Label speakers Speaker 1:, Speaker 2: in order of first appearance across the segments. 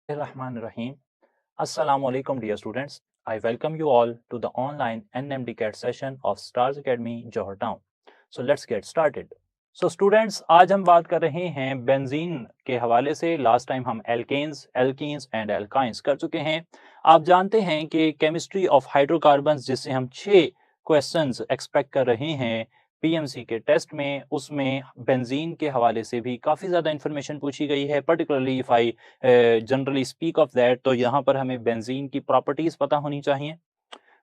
Speaker 1: Rahim. Assalamu alaikum, dear students. I welcome you all to the online NMDCAT session of Stars Academy, Johor Town. So let's get started. So students, आज हम बात कर रहे हैं benzene के हवाले से। लास्ट टाइम हम एल्केन्स, एल्कीन्स एंड एल्काइंस कर चुके हैं। आप जानते हैं कि केमिस्ट्री ऑफ हाइड्रोकार्बन्स, जिससे हम 6 क्वेश्चंस एक्सपेक्ट कर रहे हैं पीएमसी के टेस्ट में, उसमें बेंजीन के हवाले से भी काफ़ी ज़्यादा इन्फॉर्मेशन पूछी गई है। Particularly if I generally speak of that, तो यहाँ पर हमें बेंजीन की प्रॉपर्टीज पता होनी चाहिए।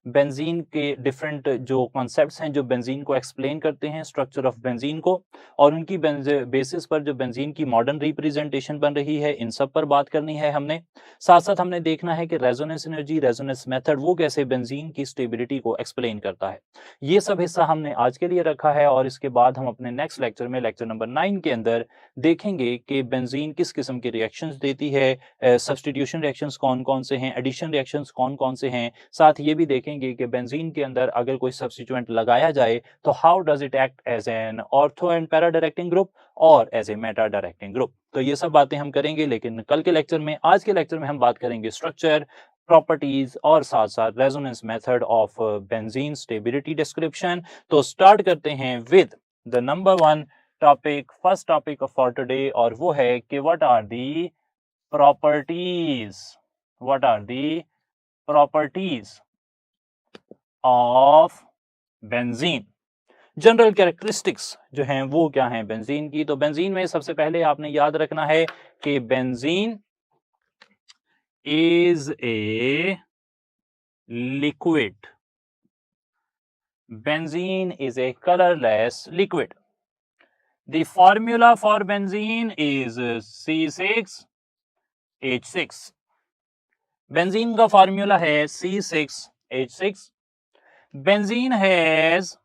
Speaker 1: बेंजीन के डिफरेंट जो कॉन्सेप्ट्स हैं जो बेंजीन को एक्सप्लेन करते हैं, स्ट्रक्चर ऑफ बेंजीन को, और उनकी बेसिस पर जो बेंजीन की मॉडर्न रिप्रेजेंटेशन बन रही है, इन सब पर बात करनी है हमने। साथ साथ हमने देखना है कि रेजोनेंस एनर्जी, रेजोनेंस मेथड, वो कैसे बेंजीन की स्टेबिलिटी को एक्सप्लेन करता है। ये सब हिस्सा हमने आज के लिए रखा है, और इसके बाद हम अपने नेक्स्ट लेक्चर में, लेक्चर नंबर 9 के अंदर देखेंगे कि बेंजीन किस किस्म के रिएक्शंस देती है, सब्स्टिट्यूशन रिएक्शंस कौन कौन से हैं, एडिशन रिएक्शंस कौन कौन से हैं। साथ ये भी देखेंगे कि बेंजीन के अंदर अगर कोई सब्स्टिट्यूएंट लगाया जाए तो how does it act as an ortho and para directing group और as a meta directing group. तो ये सब बातें हम करेंगे, लेकिन कल के लेक्चर में, आज के लेक्चर में हम बात करेंगे स्ट्रक्चर, प्रॉपर्टीज और साथ साथ resonance method of benzene stability description. तो स्टार्ट करते हैं with the number 1 topic, first topic for today, और वो है कि what are the properties, what are the properties of benzene. General characteristics जो हैं वो क्या हैं बेंजीन की। तो बेंजीन में सबसे पहले आपने याद रखना है कि benzene is a liquid, benzene is a colourless liquid. The formula for benzene is C6H6। Benzene का फॉर्मूला है C6H6। Benzene has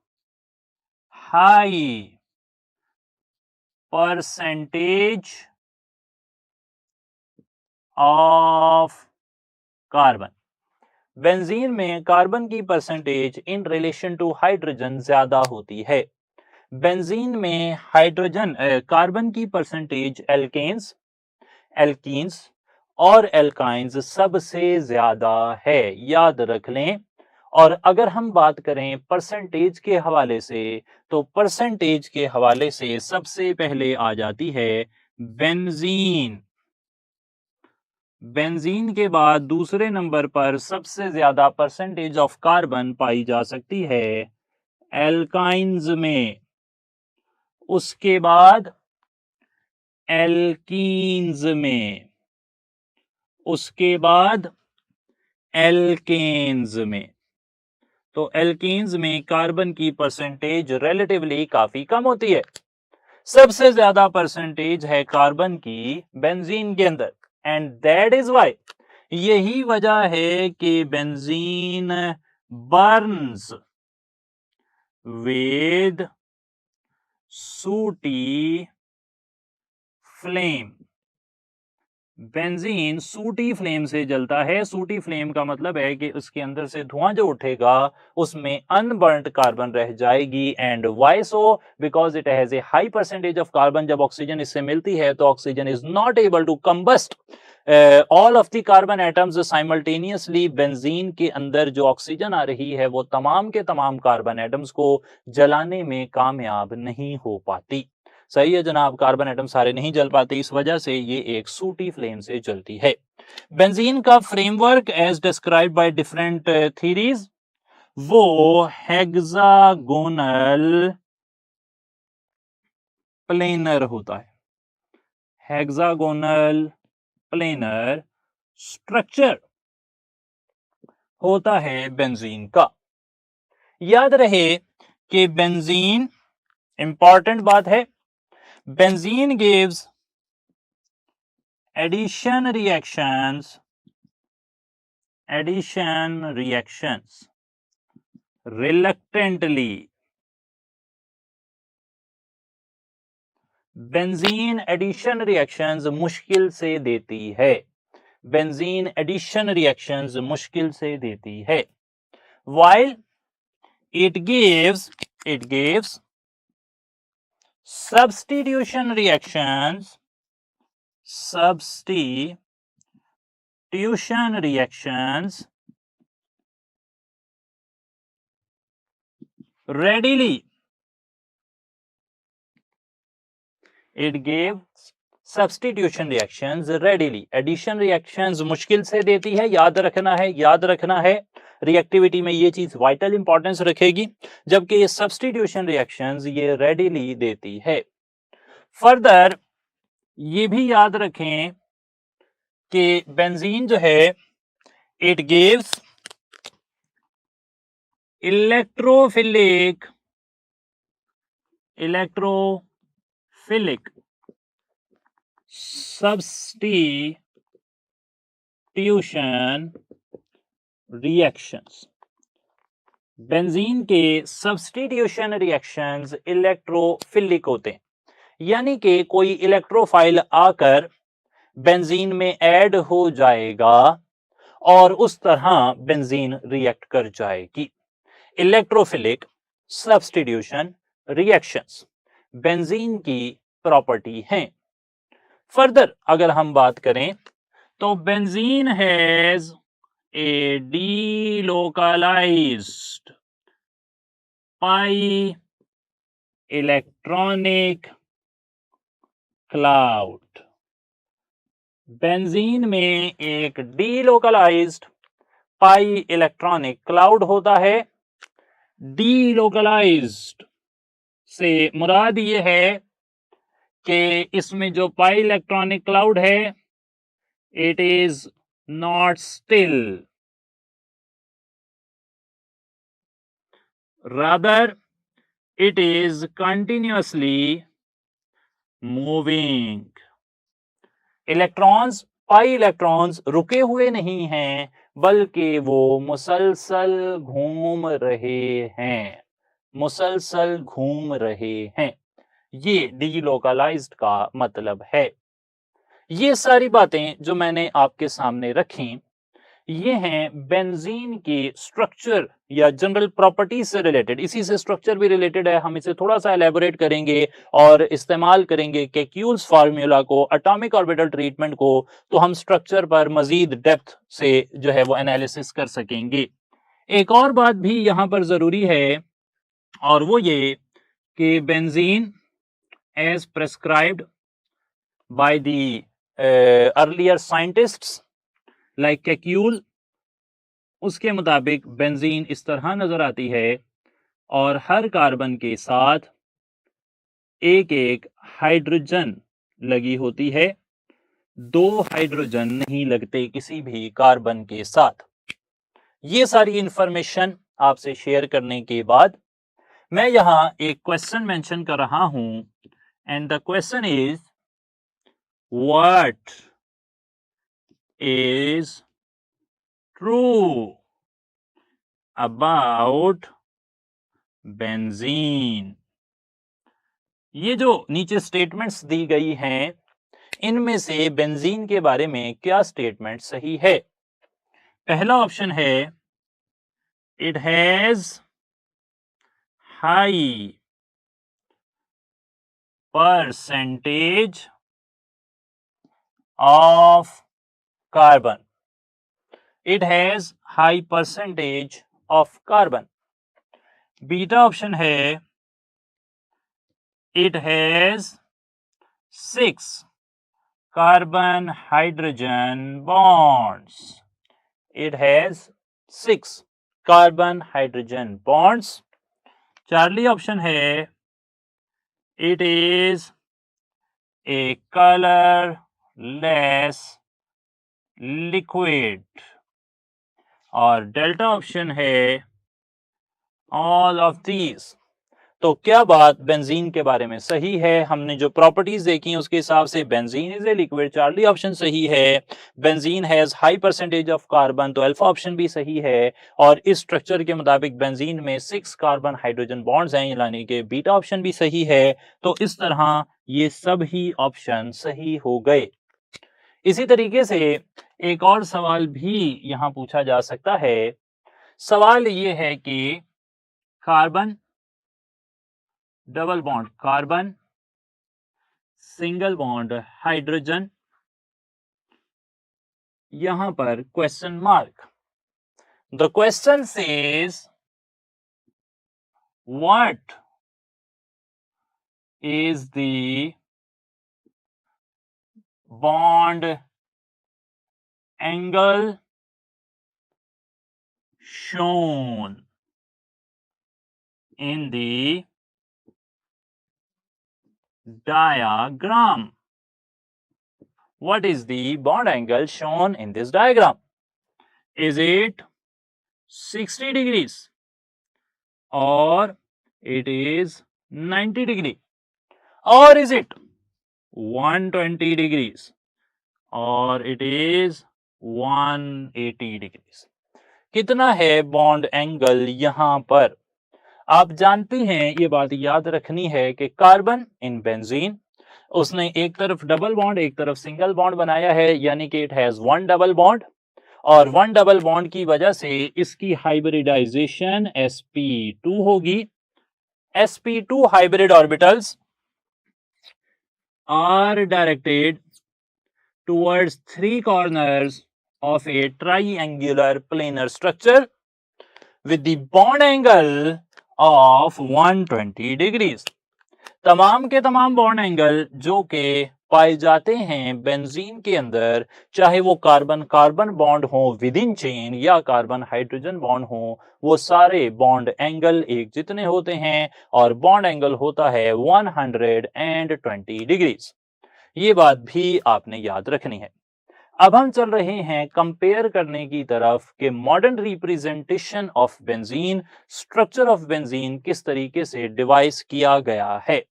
Speaker 1: high percentage of carbon. Benzene में कार्बन की percentage in relation to hydrogen ज्यादा होती है। Benzene में hydrogen carbon की percentage alkanes, alkenes और एल्काइंस सबसे ज्यादा है, याद रख लें। और अगर हम बात करें परसेंटेज के हवाले से, तो परसेंटेज के हवाले से सबसे पहले आ जाती है बेंजीन। बेंजीन के बाद दूसरे नंबर पर सबसे ज्यादा परसेंटेज ऑफ कार्बन पाई जा सकती है एल्काइंस में, उसके बाद एल्कीन्स में, उसके बाद एल्केन्स में। तो एल्कीन्स में कार्बन की परसेंटेज रिलेटिवली काफी कम होती है। सबसे ज्यादा परसेंटेज है कार्बन की बेंजीन के अंदर, एंड दैट इज वाई, यही वजह है कि बेंजीन बर्न्स विद सूटी फ्लेम। बेंजीन सूटी फ्लेम से जलता है। सूटी फ्लेम का मतलब है कि उसके अंदर से धुआं जो उठेगा उसमें अनबर्न्ड कार्बन रह जाएगी। And why so? Because it has a high percentage of carbon. जब ऑक्सीजन इससे मिलती है तो oxygen is not able to combust all of the carbon atoms simultaneously. Benzene के अंदर जो ऑक्सीजन आ रही है वो तमाम के तमाम कार्बन एटम्स को जलाने में कामयाब नहीं हो पाती। सही है जनाब, कार्बन एटम सारे नहीं जल पाते, इस वजह से ये एक सूटी फ्लेम से जलती है। बेंजीन का framework as described by different theories, वो हेक्सागोनल प्लेनर होता है। हेक्सागोनल प्लेनर स्ट्रक्चर होता है बेंजीन का। याद रहे कि बेंजीन, इंपॉर्टेंट बात है, benzene gives addition reactions reluctantly। Benzene addition reactions मुश्किल से देती है। बेंजीन एडिशन रिएक्शंस मुश्किल से देती है। while it gives substitution substitution reactions readily. It gave substitution reactions readily. Addition reactions मुश्किल से देती है, याद रखना है रिएक्टिविटी में ये चीज वाइटल इंपॉर्टेंस रखेगी, जबकि ये सब्स्टिट्यूशन रिएक्शंस ये रेडिली देती है। फर्दर ये भी याद रखें कि बेंजीन जो है it gives electrophilic substitution reactions. Benzene के सब्स्टिट्यूशन रिएक्शंस इलेक्ट्रोफिलिक होते हैं, यानी कि कोई इलेक्ट्रोफाइल आकर बेंजीन में ऐड हो जाएगा और उस तरह बेंजीन रिएक्ट कर जाएगी। इलेक्ट्रोफिलिक सब्स्टिट्यूशन रिएक्शंस बेंजीन की प्रॉपर्टी हैं। फर्दर अगर हम बात करें तो benzene has a delocalized pi electronic cloud. Benzene में एक डीलोकलाइज्ड पाई इलेक्ट्रॉनिक क्लाउड होता है। डीलोकलाइज्ड से मुराद ये है कि इसमें जो पाई इलेक्ट्रॉनिक क्लाउड है it is not still, rather it is continuously moving. Electrons pi electrons रुके हुए नहीं हैं, बल्कि वो मुसलसल घूम रहे हैं। ये डीलोकलाइज्ड का मतलब है। ये सारी बातें जो मैंने आपके सामने रखी ये हैं बेंजीन के स्ट्रक्चर या जनरल प्रॉपर्टीज से रिलेटेड। इसी से स्ट्रक्चर भी रिलेटेड है, हम इसे थोड़ा सा एलैबोरेट करेंगे और इस्तेमाल करेंगे केक्यूल्स फार्मूला को, एटॉमिक ऑर्बिटल ट्रीटमेंट को, तो हम स्ट्रक्चर पर मजीद डेप्थ से जो है वो एनालिसिस कर सकेंगे। एक और बात भी यहां पर जरूरी है और वो ये कि benzene as prescribed by the earlier scientists like Kekule, उसके मुताबिक बेंजीन इस तरह नजर आती है और हर कार्बन के साथ एक एक हाइड्रोजन लगी होती है, दो हाइड्रोजन नहीं लगते किसी भी कार्बन के साथ। ये सारी इंफॉर्मेशन आपसे शेयर करने के बाद मैं यहां एक क्वेश्चन मेंशन कर रहा हूं and the question is what is true about benzene. ये जो नीचे स्टेटमेंट्स दी गई हैं इनमें से बेंजीन के बारे में क्या स्टेटमेंट सही है? पहला ऑप्शन है it has high percentage of carbon. It has high percentage of carbon. Beta option है it has 6 carbon hydrogen bonds. It has 6 carbon hydrogen bonds. Charlie option है it is a colourless liquid. और delta option है all of these. तो क्या बात benzene के बारे में सही है? हमने जो प्रॉपर्टीज देखी उसके हिसाब से benzene is a liquid. Charlie option सही है। Benzene has high percentage of carbon, तो अल्फा ऑप्शन भी सही है। और इस स्ट्रक्चर के मुताबिक बेंजीन में 6 कार्बन हाइड्रोजन बॉन्ड्स हैं, यानी कि बीटा ऑप्शन भी सही है। तो इस तरह ये सब ही ऑप्शन सही हो गए। इसी तरीके से एक और सवाल भी यहां पूछा जा सकता है। सवाल ये है कि carbon double bond carbon, single bond hydrogen, यहां पर question mark. The question says what is the bond angle shown in the diagram? What is the bond angle shown in this diagram? Is it 60 degrees or it is 90 degree, or is it 120 degrees और it is 180 degrees? कितना है bond angle यहां पर? आप जानते हैं, ये बात याद रखनी है कि कार्बन इन बेंजीन, उसने एक तरफ डबल बॉन्ड एक तरफ सिंगल बॉन्ड बनाया है, यानी कि it has one double bond, और वन डबल बॉन्ड की वजह से इसकी हाइब्रिडाइजेशन sp2 होगी। sp2 hybrid orbitals are directed towards three corners of a triangular planar structure with the bond angle of 120 degrees. तमाम के तमाम बॉन्ड एंगल जो के पाए जाते हैं बेंजीन के अंदर, चाहे वो कार्बन कार्बन बॉन्ड हो विद इन चेन या कार्बन हाइड्रोजन बॉन्ड हो, वो सारे बॉन्ड एंगल एक जितने होते हैं और बॉन्ड एंगल होता है 120 डिग्रीज। ये बात भी आपने याद रखनी है। अब हम चल रहे हैं कंपेयर करने की तरफ कि modern representation of benzene, structure of benzene किस तरीके से डिवाइस किया गया है।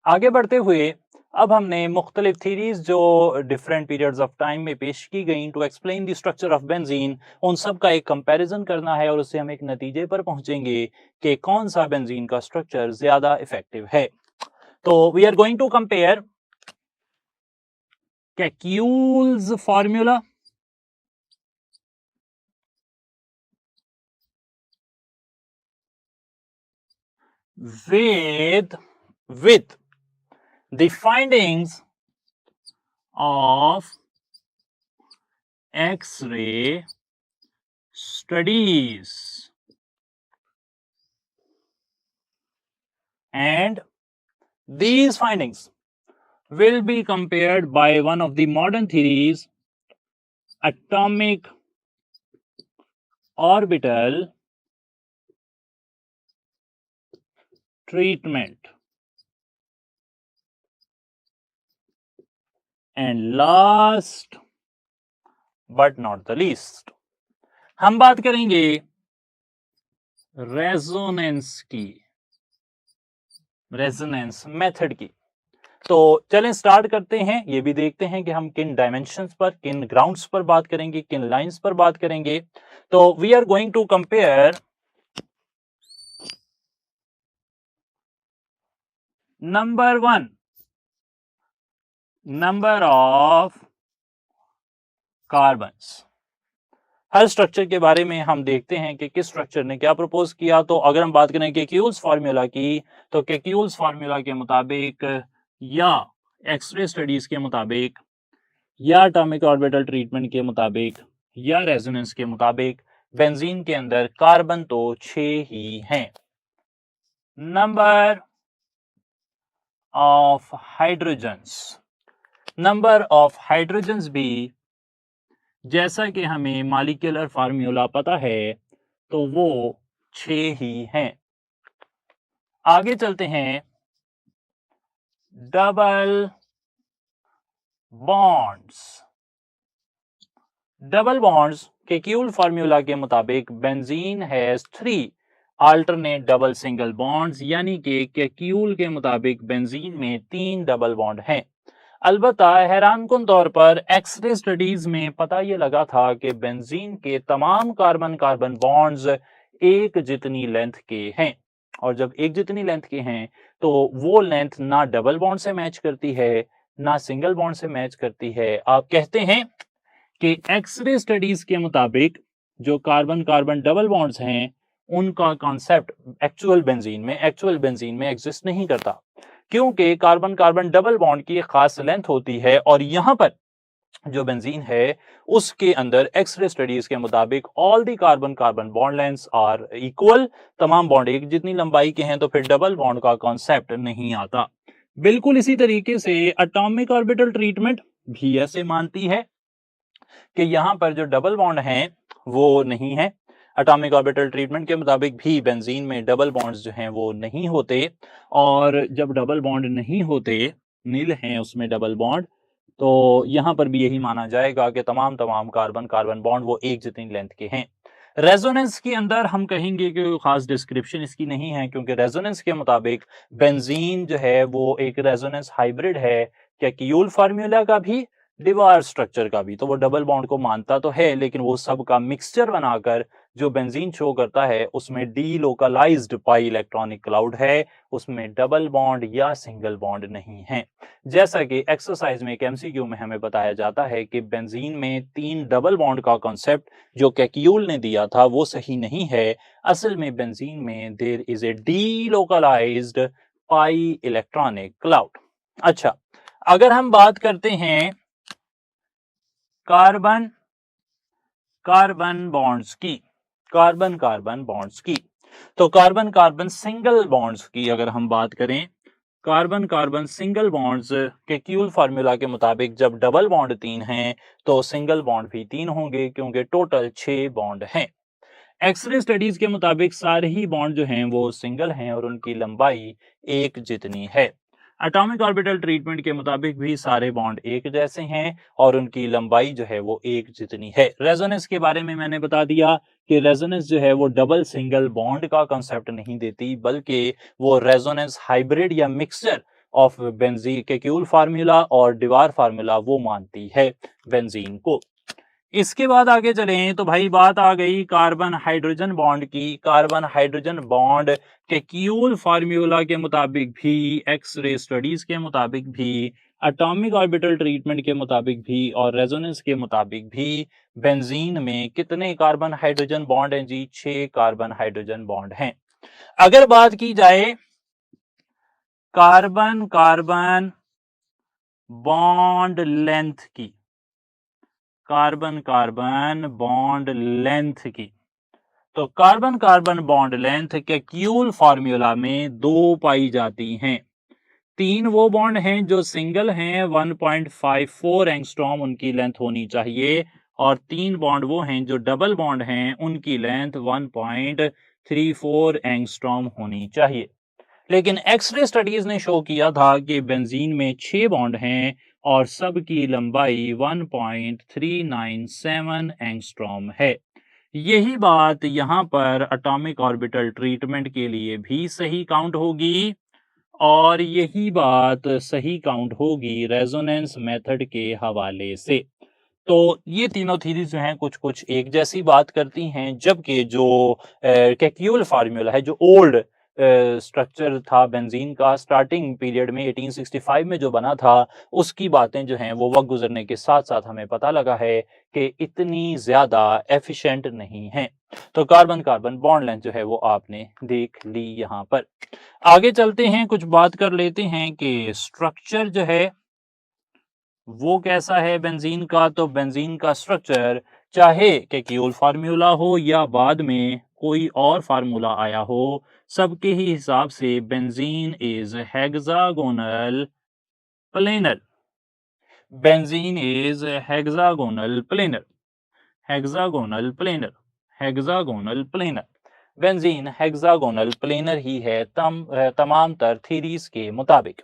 Speaker 1: आगे बढ़ते हुए अब हमने मुख्तलिफ थीरीज जो डिफरेंट पीरियड्स ऑफ टाइम में पेश की गई to explain the structure of benzene, उन सब का एक कंपैरिजन करना है और उससे हम एक नतीजे पर पहुंचेंगे कि कौन सा बेंजीन का स्ट्रक्चर ज्यादा इफेक्टिव है। तो we are going to compare Kekule's formula with the findings of X-ray studies, and these findings will be compared by one of the modern theories, atomic orbital treatment. And last but not the least, हम बात करेंगे resonance की, resonance method की। तो चलें start करते हैं। ये भी देखते हैं कि हम किन डायमेंशंस पर, किन ग्राउंड्स पर बात करेंगे, किन लाइंस पर बात करेंगे। तो we are going to compare number 1, number of carbons. हर स्ट्रक्चर के बारे में हम देखते हैं कि किस स्ट्रक्चर ने क्या प्रपोज किया। तो अगर हम बात करें केक्यूल्स फार्मूला की, तो केक्यूल्स फार्मूला के मुताबिक या एक्सरे स्टडीज के मुताबिक या एटॉमिक ऑर्बिटल ट्रीटमेंट के मुताबिक या रेजोनेंस के मुताबिक बेंजीन के अंदर कार्बन तो 6 ही हैं। Number of hydrogens, number of hydrogens भी जैसा कि हमें मॉलिक्यूलर फार्मूला पता है तो वो 6 ही हैं। आगे चलते हैं, double bonds. Double bonds Kekule formula के मुताबिक benzene has 3 alternate double single bonds, यानी कि केक्यूल के मुताबिक बेंजीन में 3 डबल बॉन्ड हैं। अलबत्ता हैरानकुन तौर पर एक्सरे स्टडीज में पता ये लगा था कि बेंजीन के तमाम कार्बन कार्बन बॉन्ड्स एक जितनी लेंथ के हैं, और जब एक जितनी लेंथ के हैं तो वो लेंथ ना डबल बॉन्ड से मैच करती है ना सिंगल बॉन्ड से मैच करती है। आप कहते हैं कि एक्सरे स्टडीज के मुताबिक जो कार्बन कार्बन डबल बॉन्ड्स हैं उनका कॉन्सेप्ट एक्चुअल बेंजीन में एग्जिस्ट नहीं करता, क्योंकि कार्बन कार्बन डबल बॉन्ड की एक खास लेंथ होती है और यहां पर जो बेंजीन है उसके अंदर एक्सरे स्टडीज के मुताबिक all the carbon carbon bond lengths are equal, तमाम बॉन्ड एक जितनी लंबाई के हैं, तो फिर डबल बॉन्ड का कॉन्सेप्ट नहीं आता। बिल्कुल इसी तरीके से एटॉमिक ऑर्बिटल ट्रीटमेंट भी ऐसे मानती है कि यहाँ पर जो डबल बॉन्ड हैं वो नहीं है। एटॉमिक ऑर्बिटल ट्रीटमेंट के मुताबिक भी बेंजीन में डबल बॉन्ड्स जो हैं वो नहीं होते, और जब डबल बॉन्ड नहीं होते, नील हैं उसमें डबल बॉन्ड, तो यहाँ पर भी यही माना जाएगा कि तमाम तमाम कार्बन कार्बन बॉन्ड वो एक जितनी लेंथ के हैं। रेजोनेंस के अंदर हम कहेंगे कि कोई खास डिस्क्रिप्शन इसकी नहीं है, क्योंकि रेजोनेंस के मुताबिक बेंजीन जो है वो एक रेजोनेंस हाइब्रिड है, कैक्यूल फार्मूला का भी, डिवार स्ट्रक्चर का भी। तो वो डबल बॉन्ड को मानता तो है, लेकिन वो सब का मिक्सचर बनाकर जो बेंजीन शो करता है उसमें D localised pi electronic cloud है, उसमें डबल बॉन्ड या सिंगल बॉन्ड नहीं है। जैसा कि एक्सरसाइज में एक एमसीक्यू में हमें बताया जाता है कि बेंजीन में 3 डबल बॉन्ड का कॉन्सेप्ट जो कैक्यूल ने दिया था वो सही नहीं है। असल में बेंजीन में there is a delocalised pi electronic cloud. अच्छा, अगर हम बात करते हैं कार्बन कार्बन बॉन्ड्स की, कार्बन कार्बन बॉन्ड्स की, तो कार्बन कार्बन सिंगल बॉन्ड्स की अगर हम बात करें, कार्बन कार्बन सिंगल बॉन्ड्स के क्यूल फार्मूला के मुताबिक जब डबल बॉन्ड 3 हैं तो सिंगल बॉन्ड भी 3 होंगे, क्योंकि टोटल 6 बॉन्ड हैं। एक्सरे स्टडीज के मुताबिक सारे ही बॉन्ड जो हैं वो सिंगल हैं और उनकी लंबाई एक जितनी है। एटॉमिक ऑर्बिटल ट्रीटमेंट के मुताबिक भी सारे बॉन्ड एक जैसे हैं और उनकी लंबाई जो है वो एक जितनी है। रेजोनेंस के बारे में मैंने बता दिया कि रेजोनेंस जो है वो डबल सिंगल बॉन्ड का कॉन्सेप्ट नहीं देती, बल्कि वो रेजोनेंस हाइब्रिड या mixture of benzene Kekulé formula और डिवार फार्मूला वो मानती है बेंजीन को। इसके बाद आगे चलें तो भाई बात आ गई कार्बन हाइड्रोजन बॉन्ड की। कार्बन हाइड्रोजन बॉन्ड के क्यूल फार्मूला के मुताबिक भी, एक्सरे स्टडीज के मुताबिक भी, एटॉमिक ऑर्बिटल ट्रीटमेंट के मुताबिक भी और रेजोनेंस के मुताबिक भी बेंजीन में कितने कार्बन हाइड्रोजन बॉन्ड हैं जी? 6 कार्बन हाइड्रोजन बॉन्ड हैं। अगर बात की जाए कार्बन कार्बन बॉन्ड लेंथ की, कार्बन कार्बन बॉन्ड लेंथ की, तो कार्बन कार्बन बॉन्ड लेंथ के क्यूल फार्मूला में 2 पाई जाती हैं। 3 वो बॉन्ड हैं जो सिंगल हैं, 1.54 एंगस्ट्रॉम उनकी लेंथ होनी चाहिए, और 3 बॉन्ड वो हैं जो डबल बॉन्ड हैं, उनकी लेंथ 1.34 एंगस्ट्रॉम होनी चाहिए। लेकिन एक्सरे स्टडीज ने शो किया था कि बेंजीन में 6 बॉन्ड हैं और सब की लंबाई 1.397 एंगस्ट्रॉम है। यही बात यहां पर एटॉमिक ऑर्बिटल ट्रीटमेंट के लिए भी सही काउंट होगी, और यही बात सही काउंट होगी रेजोनेंस मेथड के हवाले से। तो ये तीनों थीरीज जो हैं कुछ कुछ एक जैसी बात करती हैं, जबकि जो कैक्यूल फार्मूला है, जो ओल्ड स्ट्रक्चर था बेंजीन का, स्टार्टिंग पीरियड में 1865 में जो बना था, उसकी बातें जो हैं वो वक्त गुजरने के साथ साथ हमें पता लगा है कि इतनी ज्यादा एफिशिएंट नहीं है। तो कार्बन कार्बन बॉन्ड लेंथ जो है वो आपने देख ली। यहाँ पर आगे चलते हैं, कुछ बात कर लेते हैं कि स्ट्रक्चर जो है वो कैसा है बेंजीन का। तो बेंजीन का स्ट्रक्चर, चाहे कैक्यूल फार्मूला हो या बाद में कोई और फार्मूला आया हो, सबके ही हिसाब से benzene is hexagonal planar. Benzene is hexagonal planar, hexagonal planar, hexagonal planar. Benzene hexagonal planar ही है तमाम तर थीरीज के मुताबिक।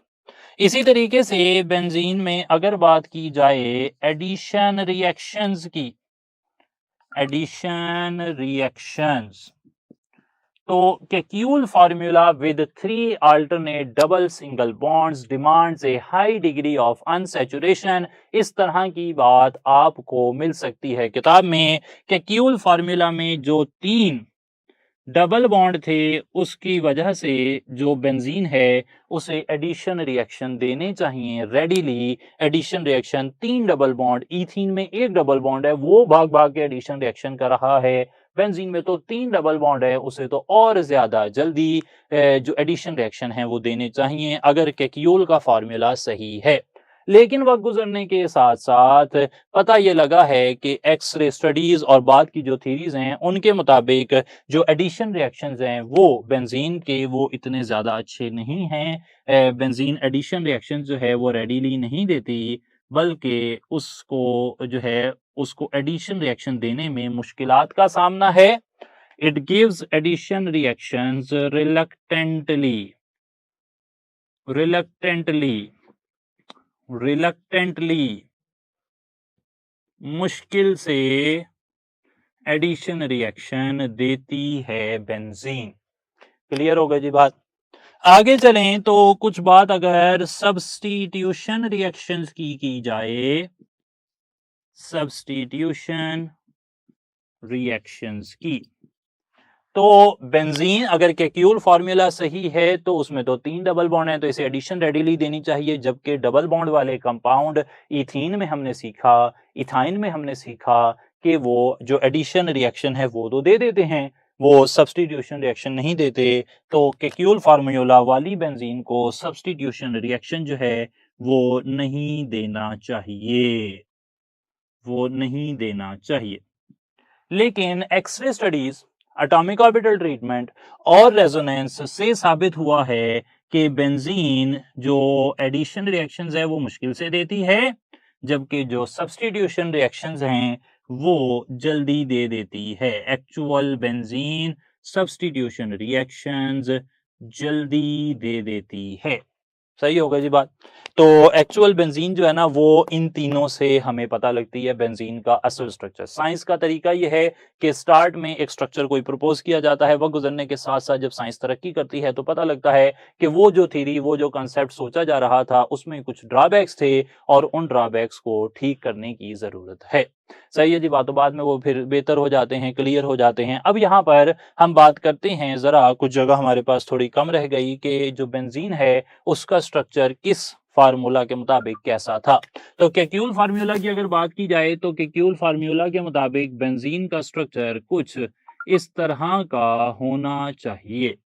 Speaker 1: इसी तरीके से बेंजीन में अगर बात की जाए एडिशन रिएक्शंस की, एडिशन रिएक्शंस, तो Kekulé formula with 3 alternate double single bonds demands a high degree of unsaturation। इस तरह की बात आपको मिल सकती है किताब में। कैक्यूल फार्मूला में जो 3 डबल बॉन्ड थे उसकी वजह से जो बेंजीन है उसे एडिशन रिएक्शन देने चाहिए readily. Addition reaction 3 double bond, ethene में 1 डबल बॉन्ड है, वो भाग भाग के एडिशन रिएक्शन कर रहा है। बेंजीन में तो 3 डबल बॉन्ड है, उसे तो और ज्यादा जल्दी जो एडिशन रिएक्शन है वो देने चाहिए अगर कैक्यूल का फार्मूला सही है। लेकिन वक्त गुजरने के साथ साथ पता ये लगा है कि एक्सरे स्टडीज और बाद की जो थीरीज हैं उनके मुताबिक जो एडिशन रिएक्शंस हैं वो बेंजीन के वो इतने ज़्यादा अच्छे नहीं हैं। बेंजीन एडिशन रिएक्शन जो है वो रेडीली नहीं देती, बल्कि उसको जो है उसको एडिशन रिएक्शन देने में मुश्किलात का सामना है। It gives addition reactions reluctantly मुश्किल से एडिशन रिएक्शन देती है बेंजीन। क्लियर हो गई जी बात। आगे चलें तो कुछ बात अगर सब्स्टिट्यूशन रिएक्शंस की जाए, सब्स्टिट्यूशन रिएक्शंस की, तो बेंजीन अगर केक्यूल फार्मूला सही है तो उसमें तो 3 डबल बॉन्ड है, तो इसे एडिशन रेडीली देनी चाहिए। जबकि डबल बॉन्ड वाले कंपाउंड इथीन में हमने सीखा, इथाइन में हमने सीखा कि वो जो एडिशन रिएक्शन है वो तो दे देते हैं, वो सब्स्टिट्यूशन रिएक्शन नहीं देते। तो केक्यूल फार्मूला वाली बेंजीन को सब्स्टिट्यूशन रिएक्शन जो है वो नहीं देना चाहिए, वो नहीं देना चाहिए। लेकिन x ray studies, atomic orbital treatment और रेजोनेंस से साबित हुआ है कि बेंजीन जो एडिशन रिएक्शंस है वो मुश्किल से देती है, जबकि जो सब्स्टिट्यूशन रिएक्शंस हैं वो जल्दी दे देती है। एक्चुअल बेंजीन सब्स्टिट्यूशन रिएक्शंस जल्दी दे देती है। सही होगा जी बात। तो एक्चुअल बेंजीन जो है ना वो इन तीनों से हमें पता लगती है बेंजीन का असल स्ट्रक्चर। साइंस का तरीका ये है कि स्टार्ट में एक स्ट्रक्चर कोई प्रपोज किया जाता है, वक्त गुजरने के साथ साथ जब साइंस तरक्की करती है तो पता लगता है कि वो जो थ्योरी, वो जो कंसेप्ट सोचा जा रहा था उसमें कुछ ड्रॉबैक्स थे और उन ड्रॉबैक्स को ठीक करने की जरूरत है। सही है जी बात। तो बाद में वो फिर बेहतर हो जाते हैं, क्लियर हो जाते हैं। अब यहाँ पर हम बात करते हैं, जरा कुछ जगह हमारे पास थोड़ी कम रह गई कि जो बेंजीन है उसका स्ट्रक्चर किस फार्मूला के मुताबिक कैसा था। तो केक्यूल फार्मूला की अगर बात की जाए तो केक्यूल फार्मूला के मुताबिक बेंजीन का स्ट्रक्चर कुछ इस तरह का होना चाहिए।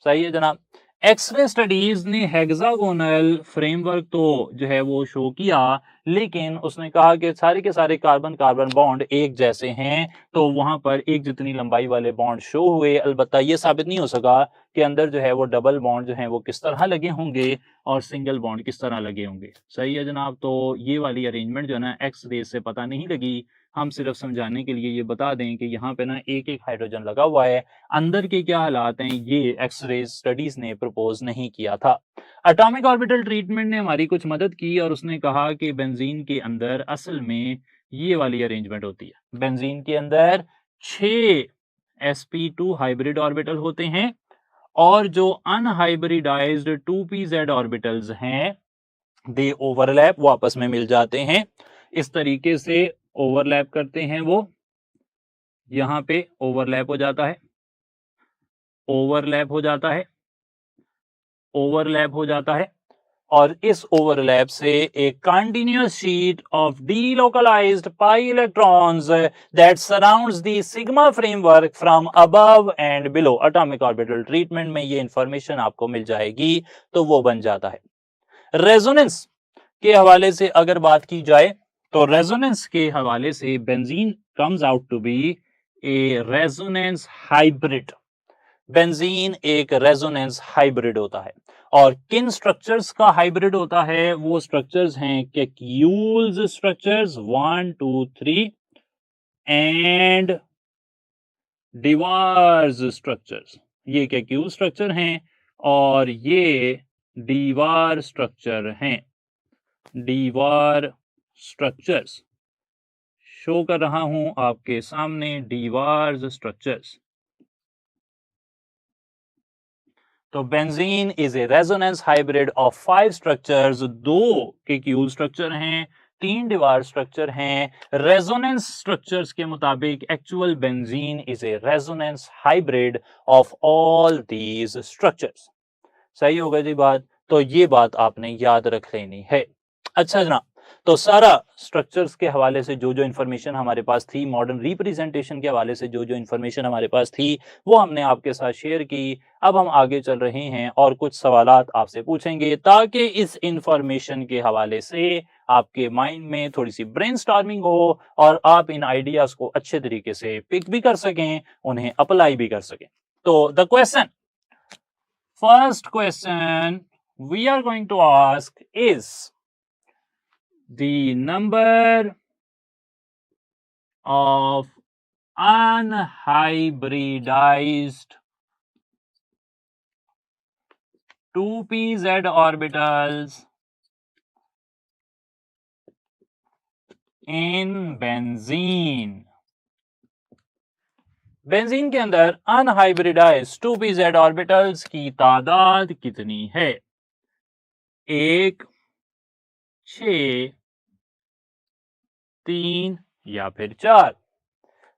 Speaker 1: सही है जनाब। एक्सरे स्टडीज ने हेक्सागोनल फ्रेमवर्क तो जो है वो शो किया, लेकिन उसने कहा कि सारे के सारे कार्बन कार्बन बॉन्ड एक जैसे हैं, तो वहां पर एक जितनी लंबाई वाले बॉन्ड शो हुए। अलबत्ता ये साबित नहीं हो सका कि अंदर जो है वो डबल बॉन्ड जो है वो किस तरह लगे होंगे और सिंगल बॉन्ड किस तरह लगे होंगे। सही है जनाब। तो ये वाली अरेंजमेंट जो है ना एक्स-रे से पता नहीं लगी। हम सिर्फ समझाने के लिए ये बता दें कि यहाँ पे ना एक एक हाइड्रोजन लगा हुआ है, अंदर के क्या हालात हैं ये एक्सरे स्टडीज ने प्रपोज नहीं किया था। एटॉमिक ऑर्बिटल ट्रीटमेंट ने हमारी कुछ मदद की और उसने कहा कि बेंजीन के अंदर असल में ये वाली अरेंजमेंट होती है। बेंजीन के अंदर 6 sp2 हाइब्रिड ऑर्बिटल होते हैं और जो अनहाइब्रिडाइज्ड 2pz ऑर्बिटल्स हैं दे ओवरलैप, वो आपस में मिल जाते हैं। इस तरीके से ओवरलैप करते हैं, वो यहां पे ओवरलैप हो जाता है, ओवरलैप हो जाता है, ओवरलैप हो जाता है और इस ओवरलैप से एक continuous sheet of delocalised pi electrons that surrounds the sigma framework from above and below. Atomic orbital treatment में ये इंफॉर्मेशन आपको मिल जाएगी, तो वो बन जाता है। रेजोनेंस के हवाले से अगर बात की जाए तो रेजोनेंस के हवाले से benzene comes out to be a resonance hybrid. Benzene एक रेजोनेंस हाइब्रिड होता है। और किन स्ट्रक्चर्स का हाइब्रिड होता है? वो स्ट्रक्चर्स हैं केक्यूल्स स्ट्रक्चर्स 1 2 3 एंड डिवार्स स्ट्रक्चर्स। ये केक्यूल स्ट्रक्चर हैं और ये डीवार स्ट्रक्चर हैं। डीवार स्ट्रक्चर्स शो कर रहा हूं आपके सामने, डीवार स्ट्रक्चर्स। तो benzene is a resonance hybrid of 5 structures. 2 Kekule structure हैं, 3 डिवार स्ट्रक्चर हैं। रेजोनेंस स्ट्रक्चर्स के मुताबिक actual benzene is a resonance hybrid of all these structures. सही होगा जी बात। तो ये बात आपने याद रख लेनी है। अच्छा जनाब, तो सारा स्ट्रक्चर्स के हवाले से जो जो इन्फॉर्मेशन हमारे पास थी, मॉडर्न रिप्रेजेंटेशन के हवाले से जो जो इन्फॉर्मेशन हमारे पास थी, वो हमने आपके साथ शेयर की। अब हम आगे चल रहे हैं और कुछ सवालात आपसे पूछेंगे ताकि इस इन्फॉर्मेशन के हवाले से आपके माइंड में थोड़ी सी ब्रेनस्टॉर्मिंग हो और आप इन आइडियाज को अच्छे तरीके से पिक भी कर सकें, उन्हें अप्लाई भी कर सकें। तो the question, first question we are going to ask is the number of unhybridized 2pz orbitals in benzene। Benzene के अंदर अनहाइब्रिडाइज्ड 2pz ऑर्बिटल्स की तादाद कितनी है? 1, 6, 3 या फिर 4।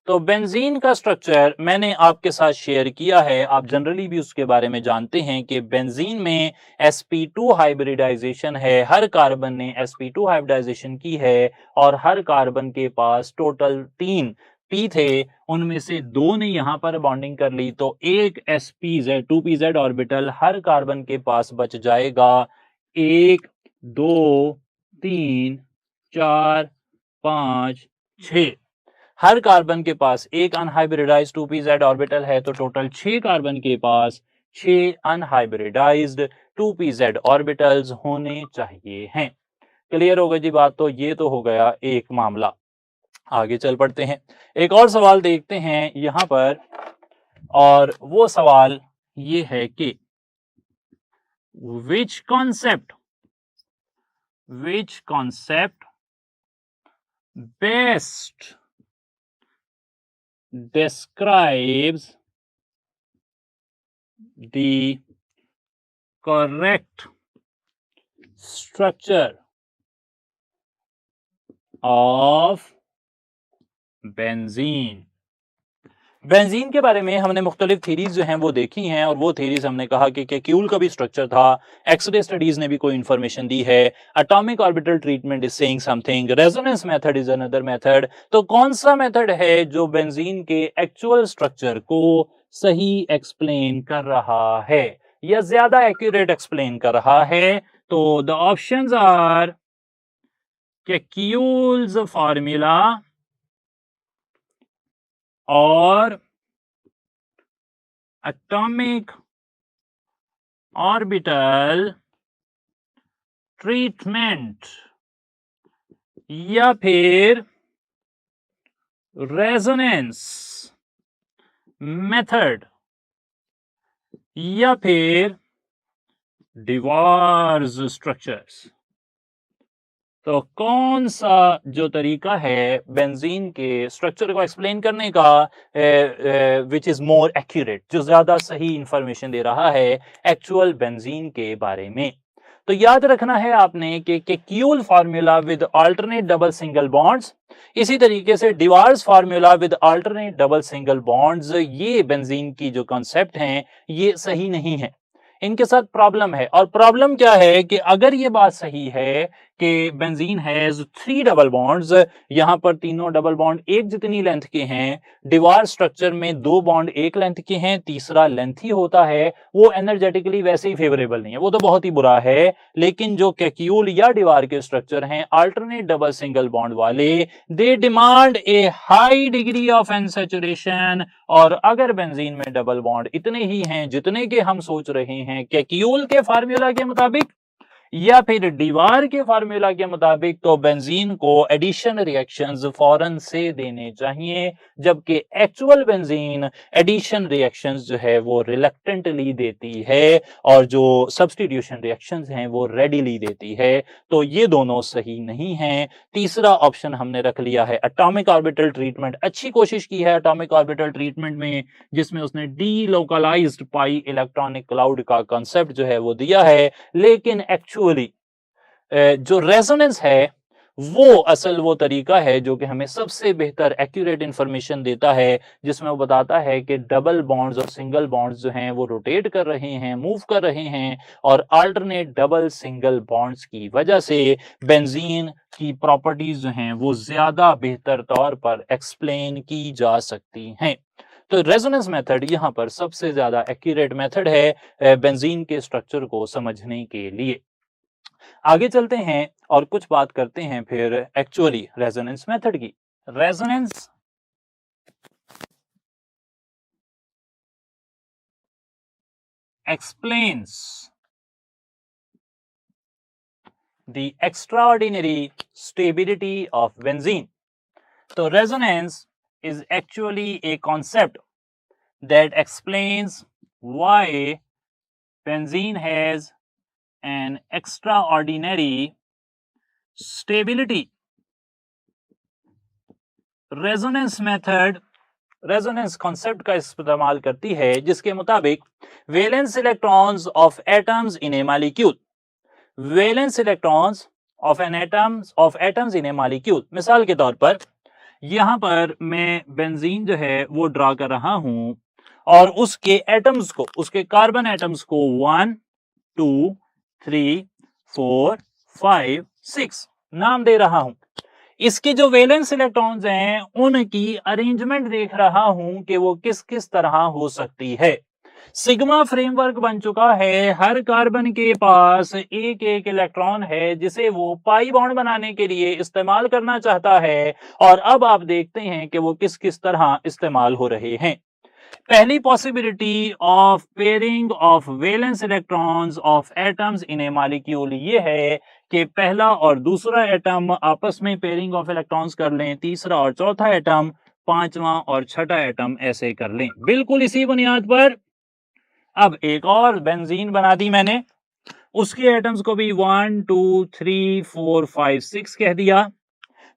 Speaker 1: तो बेंजीन का स्ट्रक्चर मैंने आपके साथ शेयर किया है, आप जनरली भी उसके बारे में जानते हैं कि बेंजीन में sp2 हाइब्रिडाइजेशन है, हर कार्बन ने sp2 हाइब्रिडाइजेशन की है और हर कार्बन के पास टोटल 3 p थे, उनमें से 2 ने यहां पर बॉन्डिंग कर ली, तो एक sp 2pz ऑर्बिटल हर कार्बन के पास बच जाएगा। 1, 2, 3, 4, 5, 6। हर कार्बन के पास एक अनहाइब्रिडाइज्ड 2pz ऑर्बिटल है, तो टोटल 6 कार्बन के पास 6 अनहाइब्रिडाइज्ड 2pz ऑर्बिटल्स होने चाहिए हैं। क्लियर हो गई जी बात? तो ये तो हो गया एक मामला। आगे चल पड़ते हैं, एक और सवाल देखते हैं यहां पर, और वो सवाल ये है कि विच concept best describes the correct structure of benzene। Benzene के बारे में हमने मुख्तलिफ थीरीज जो हैं वो देखी हैं, और वो थीरीज हमने कहा कि केक्यूल का भी स्ट्रक्चर था, एक्सरे स्टडीज ने भी कोई इंफॉर्मेशन दी है, atomic orbital treatment is saying something, resonance method is another method. तो कौन सा मेथड है जो बेंजीन के एक्चुअल स्ट्रक्चर को सही एक्सप्लेन कर रहा है या ज्यादा एक्यूरेट एक्सप्लेन कर रहा है? तो द ऑप्शंस आर केक्यूल्स फॉर्मूला और एटॉमिक ऑर्बिटल ट्रीटमेंट या फिर रेजोनेंस मेथड या फिर डिवार्स स्ट्रक्चर्स। तो कौन सा जो तरीका है बेंजीन के स्ट्रक्चर को एक्सप्लेन करने का विच इज मोर एक्यूरेट, जो ज्यादा सही इंफॉर्मेशन दे रहा है एक्चुअल बेंजीन के बारे में? तो याद रखना है आपने कि Kekule formula with alternate double single bonds, इसी तरीके से Dewar's formula with alternate double single bonds, ये बेंजीन की जो कॉन्सेप्ट हैं ये सही नहीं है, इनके साथ प्रॉब्लम है। और प्रॉब्लम क्या है कि अगर ये बात सही है कि बेंजीन हैज 3 डबल बॉन्ड्स, यहां पर तीनों डबल बॉन्ड एक जितनी लेंथ के हैं, डिवार स्ट्रक्चर में 2 बॉन्ड एक लेंथ के हैं, तीसरा लेंथी होता है, वो एनर्जेटिकली वैसे ही फेवरेबल नहीं है, वो तो बहुत ही बुरा है। लेकिन जो केक्यूल या डिवार के स्ट्रक्चर हैं अल्टरनेट डबल सिंगल बॉन्ड वाले, they demand a high degree of unsaturation, और अगर बेंजीन में डबल बॉन्ड इतने ही हैं जितने के हम सोच रहे हैं केक्यूल के फार्मूला के मुताबिक या फिर डिवार के फार्मूला के मुताबिक, तो बेंजीन को एडिशन रिएक्शंस फौरन से देने चाहिए, जबकि एक्चुअल बेंजीन एडिशन रिएक्शंस जो है वो रिलक्टेंटली देती है और जो सब्स्टिट्यूशन रिएक्शंस हैं वो रेडिली देती है। तो ये दोनों सही नहीं हैं। तीसरा ऑप्शन हमने रख लिया है एटॉमिक ऑर्बिटल ट्रीटमेंट। अच्छी कोशिश की है एटॉमिक ऑर्बिटल ट्रीटमेंट में, जिसमें उसने डीलोकलाइज्ड पाई इलेक्ट्रॉनिक क्लाउड का कंसेप्ट जो है वो दिया है, लेकिन एक्चुअली जो रेजोनेंस है वो असल वो तरीका है जो कि हमें सबसे बेहतर एक्यूरेट इंफॉर्मेशन देता है, जिसमें वो बताता है कि डबल बॉन्ड्स और सिंगल बॉन्ड्स जो हैं वो रोटेट कर रहे हैं, मूव कर रहे हैं, और अल्टरनेट डबल सिंगल बॉन्ड्स की वजह से बेंजीन की प्रॉपर्टीज जो हैं वो ज्यादा बेहतर तौर पर एक्सप्लेन की जा सकती हैं। तो रेजोनेंस मेथड यहाँ पर सबसे ज्यादा एक्यूरेट मेथड है बेंजीन के स्ट्रक्चर को समझने के लिए। आगे चलते हैं और कुछ बात करते हैं फिर एक्चुअली रेजोनेंस मेथड की। Resonance explains the extraordinary stability of benzene. So resonance is actually a concept that explains why benzene has an extraordinary stability. Resonance method resonance concept का इस्तेमाल करती है जिसके मुताबिक valence electrons of atoms in A molecule, valence electrons of atoms in A molecule, मिसाल के तौर पर यहां पर मैं बेंजीन जो है वो ड्रा कर रहा हूं और उसके एटम्स को, उसके कार्बन एटम्स को 1 2 3 4 5 6 नाम दे रहा हूं। इसके जो वैलेंस इलेक्ट्रॉन्स हैं उनकी अरेंजमेंट देख रहा हूं कि वो किस किस तरह हो सकती है। सिग्मा फ्रेमवर्क बन चुका है, हर कार्बन के पास एक एक इलेक्ट्रॉन है जिसे वो पाई बॉन्ड बनाने के लिए इस्तेमाल करना चाहता है, और अब आप देखते हैं कि वो किस किस तरह इस्तेमाल हो रहे हैं। पहली possibility of pairing of valence electrons of atoms in A molecule ये है कि पहला और दूसरा एटम आपस में पेयरिंग ऑफ इलेक्ट्रॉन्स कर लें, तीसरा और चौथा एटम, पांचवा और छठा एटम ऐसे कर लें। बिल्कुल इसी बुनियाद पर अब एक और बेंजीन बना दी मैंने, उसके एटम्स को भी 1 2 3 4 5 6 कह दिया।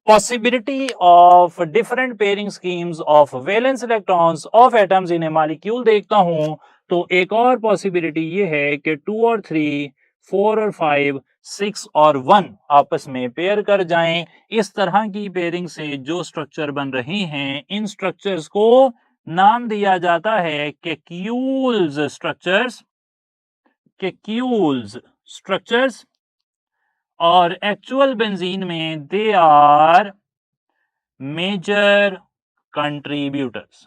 Speaker 1: possibility of different pairing schemes of valence electrons of atoms in a molecule देखता हूं तो एक और पॉसिबिलिटी ये है कि 2 और 3 4 और 5 6 और 1 आपस में पेयर कर जाएं। इस तरह की पेयरिंग से जो स्ट्रक्चर बन रहे हैं इन स्ट्रक्चर्स को नाम दिया जाता है कैक्यूल्स स्ट्रक्चर्स, कैक्यूल्स स्ट्रक्चर्स। और एक्चुअल बेंजीन में they are major contributors.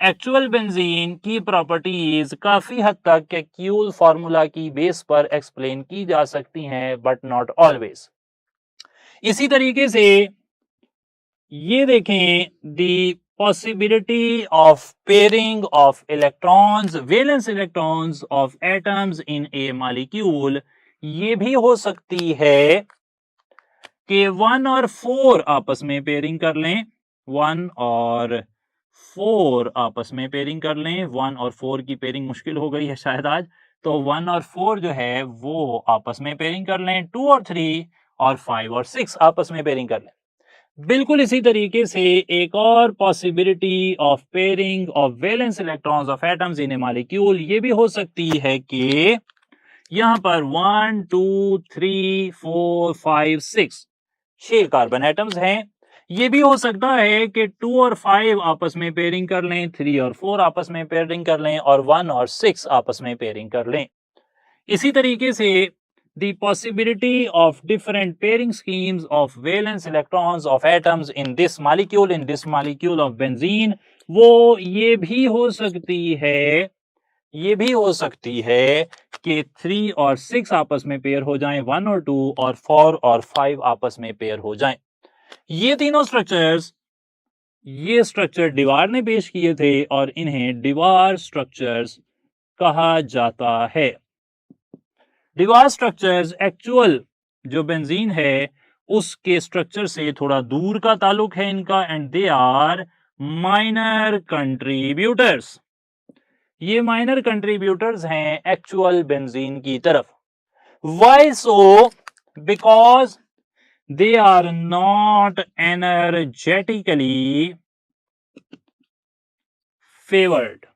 Speaker 1: Actual benzene की प्रॉपर्टीज काफी हद तक कैक्यूल फॉर्मूला की बेस पर एक्सप्लेन की जा सकती हैं बट नॉट ऑलवेज। इसी तरीके से ये देखें दी possibility of pairing of electrons, valence electrons of atoms in a molecule ये भी हो सकती है कि 1 और 4 आपस में पेयरिंग कर लें, 1 और 4 आपस में पेयरिंग कर लें। 1 और 4 की पेयरिंग मुश्किल हो गई है शायद आज, तो 1 और 4 जो है वो आपस में पेयरिंग कर लें। 2 और 3 और 5 और 6 आपस में पेयरिंग कर लें। बिल्कुल इसी तरीके से एक और possibility of pairing of valence electrons of atoms in A molecule ये भी हो सकती है कि यहां पर 1 2 3 4 5 6 6 कार्बन एटम्स हैं। ये भी हो सकता है कि 2 और 5 आपस में पेयरिंग कर लें, 3 और 4 आपस में पेयरिंग कर लें, और 1 और 6 आपस में पेयरिंग कर लें। इसी तरीके से the possibility of different pairing schemes of valence electrons of atoms in this molecule of benzene वो ये भी हो सकती है कि 3 और 6 आपस में पेयर हो जाएं, 1 और 2 और 4 और 5 आपस में पेयर हो जाएं। ये तीनों स्ट्रक्चर्स ये स्ट्रक्चर डिवार ने पेश किए थे और इन्हें डिवार स्ट्रक्चर्स कहा जाता है। डिवार स्ट्रक्चर्स एक्चुअल जो बेंजीन है उसके स्ट्रक्चर से थोड़ा दूर का ताल्लुक है इनका, and they are minor contributors. ये माइनर कंट्रीब्यूटर्स हैं एक्चुअल बेंजीन की तरफ। Why so? Because they are not energetically favoured,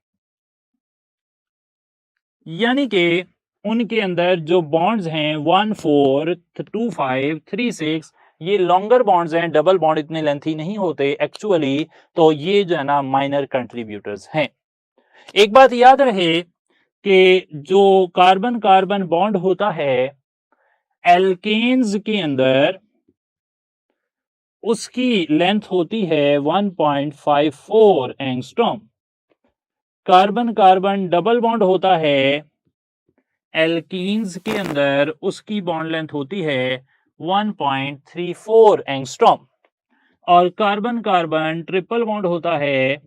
Speaker 1: यानी कि उनके अंदर जो बॉन्ड्स हैं 1 4 2 5 3 6 ये लॉन्गर बॉन्ड्स हैं, डबल बॉन्ड इतने लेंथी नहीं होते एक्चुअली, तो ये जो है ना माइनर कंट्रीब्यूटर्स हैं। एक बात याद रहे कि जो कार्बन कार्बन बॉन्ड होता है एल्केन्स के अंदर, उसकी लेंथ होती है 1.54 angstrom. Carbon carbon double bond होता है एल्कीन्स के अंदर, उसकी बॉन्ड लेंथ होती है 1.34 एंगस्ट्रॉम। और कार्बन कार्बन ट्रिपल बॉन्ड होता है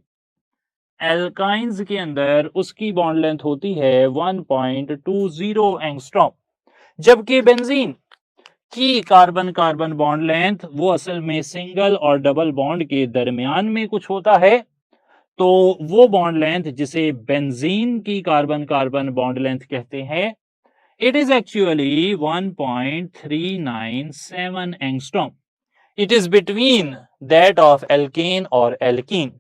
Speaker 1: एल्काइंस के अंदर, उसकी बॉन्ड लेंथ होती है 1.20 एंगस्ट्रॉम। जबकि बेंजीन की कार्बन कार्बन बॉन्ड लेंथ वो असल में सिंगल और डबल बॉन्ड के दरमियान में कुछ होता है, तो वो बॉन्ड लेंथ जिसे बेंजीन की कार्बन कार्बन बॉन्ड लेंथ कहते हैं, it is actually 1.397 angstrom. It is between that of alkene और एल्कीन।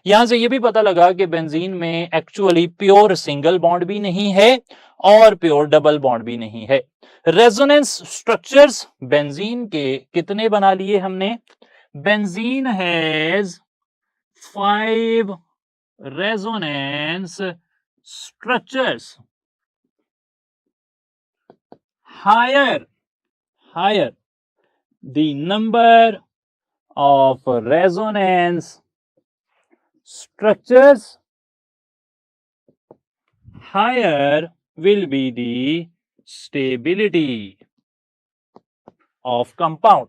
Speaker 1: यहां से ये भी पता लगा कि बेंजीन में एक्चुअली प्योर सिंगल बॉन्ड भी नहीं है और प्योर डबल बॉन्ड भी नहीं है। रेजोनेंस स्ट्रक्चर्स बेंजीन के कितने बना लिए हमने? Benzene has 5 resonance structures. Higher the number of resonance structures, higher will be the stability of compound.